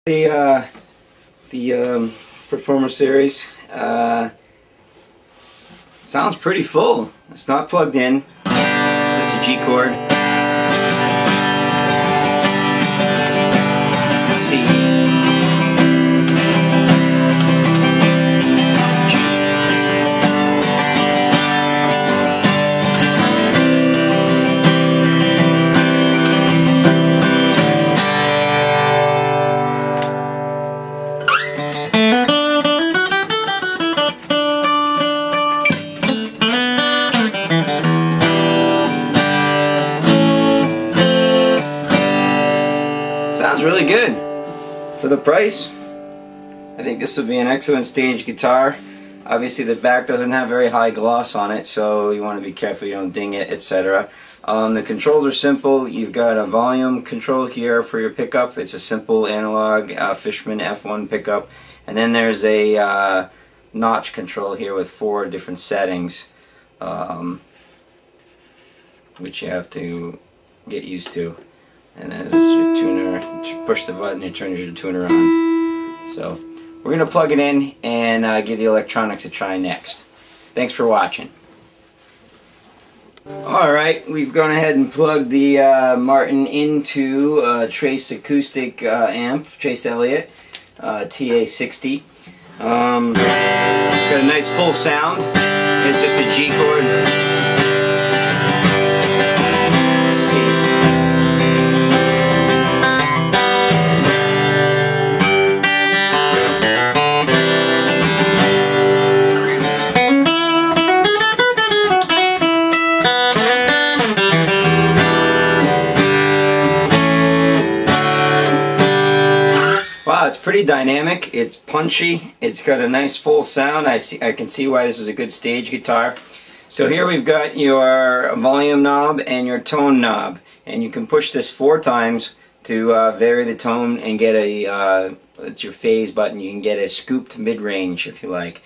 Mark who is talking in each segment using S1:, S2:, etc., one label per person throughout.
S1: The Performer series sounds pretty full. It's not plugged in. This is a G chord. C. Sounds really good for the price. I think this would be an excellent stage guitar. Obviously the back doesn't have very high gloss on it, so you want to be careful you don't ding it, etc. The controls are simple. You've got a volume control here for your pickup. It's a simple analog Fishman F1 pickup, and then there's a notch control here with 4 different settings, which you have to get used to. And then it's your tuner. Push the button, it turns your tuner on. So we're going to plug it in and give the electronics a try next. Thanks for watching. Alright, we've gone ahead and plugged the Martin into Trace Acoustic amp, Trace Elliott TA60. It's got a nice full sound. It's just a G chord. Wow, it's pretty dynamic, it's punchy, it's got a nice full sound. I can see why this is a good stage guitar. So here we've got your volume knob and your tone knob, and you can push this 4 times to vary the tone and get a, it's your phase button, you can get a scooped mid-range if you like.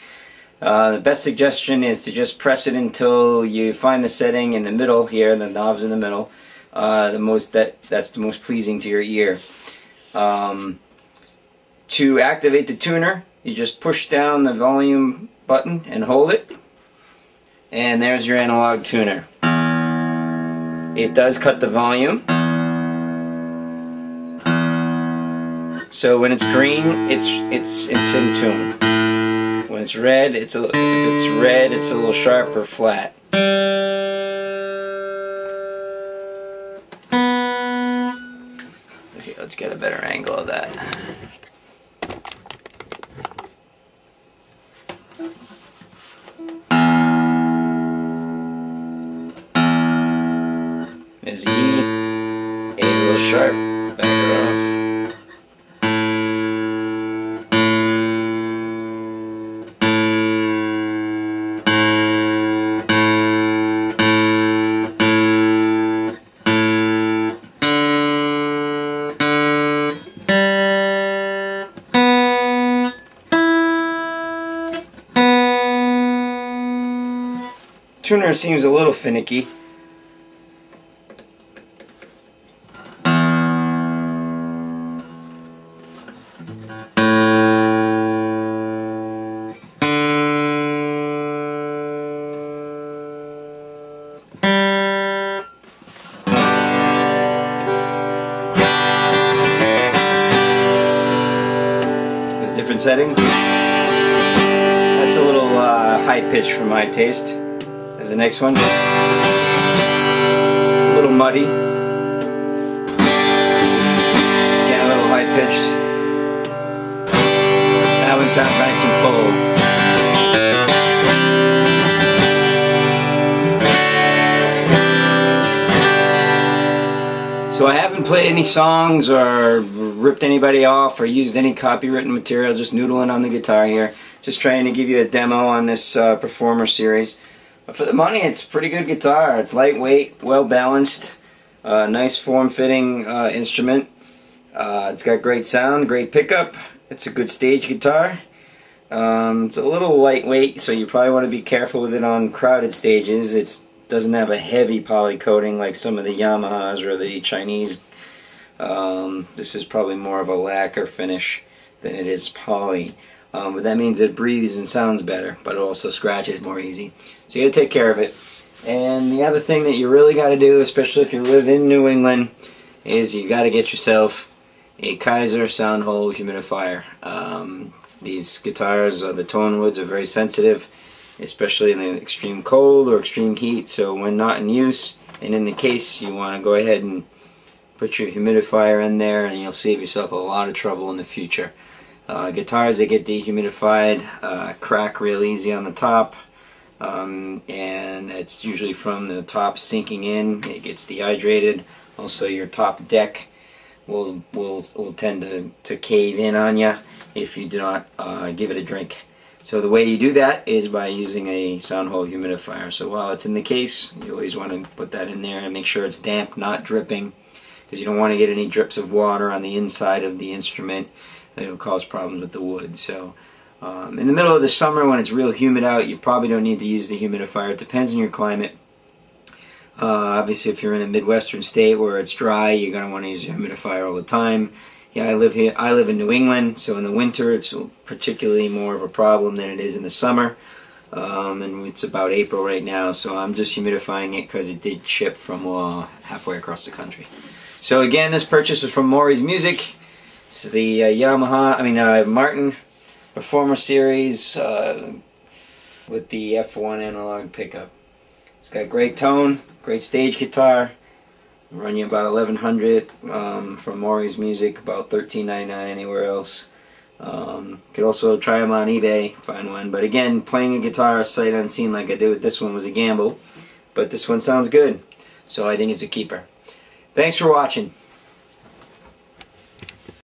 S1: The best suggestion is to just press it until you find the setting in the middle here, the knob's in the middle, that's the most pleasing to your ear. To activate the tuner, you just push down the volume button and hold it, and there's your analog tuner. It does cut the volume, so when it's green, it's in tune. When it's red, if it's red, it's a little sharp or flat. Okay, let's get a better angle of that. Is E, A is a little sharp, back her off. Tuner seems a little finicky. Different setting. That's a little high pitch for my taste. There's the next one. A little muddy. Again, a little high pitched. That one sounds nice and full. So I haven't played any songs or ripped anybody off or used any copywritten material, just noodling on the guitar here. Just trying to give you a demo on this Performer series. But for the money, it's a pretty good guitar. It's lightweight, well balanced, nice form-fitting instrument. It's got great sound, great pickup. It's a good stage guitar. It's a little lightweight, so you probably want to be careful with it on crowded stages. It doesn't have a heavy poly coating like some of the Yamahas or the Chinese This is probably more of a lacquer finish than it is poly. But that means it breathes and sounds better, but it also scratches more easy. So you gotta take care of it. And the other thing that you really gotta do, especially if you live in New England, is you gotta get yourself a Kaiser sound hole humidifier. These guitars, the tone woods, are very sensitive, especially in the extreme cold or extreme heat. So when not in use and in the case, you want to go ahead and put your humidifier in there, and you'll save yourself a lot of trouble in the future. Guitars that get dehumidified crack real easy on the top, and it's usually from the top sinking in. It gets dehydrated. Also, your top deck will tend to cave in on you if you do not give it a drink. So the way you do that is by using a sound hole humidifier. So while it's in the case, you always want to put that in there and make sure it's damp, not dripping, because you don't want to get any drips of water on the inside of the instrument that will cause problems with the wood. So in the middle of the summer when it's real humid out, you probably don't need to use the humidifier. It depends on your climate. Obviously, if you're in a Midwestern state where it's dry, you're going to want to use a humidifier all the time. Yeah, I live here. I live in New England, so in the winter it's particularly more of a problem than it is in the summer. And it's about April right now, so I'm just humidifying it because it did ship from halfway across the country. So again, this purchase was from Mortise Music. This is the Martin Performer Series with the F1 analog pickup. It's got great tone, great stage guitar. Run you about $1,100 from Mortise Music, about $13.99 anywhere else. Could also try them on eBay, find one. But again, playing a guitar sight unseen like I did with this one was a gamble. But this one sounds good, so I think it's a keeper. Thanks for watching.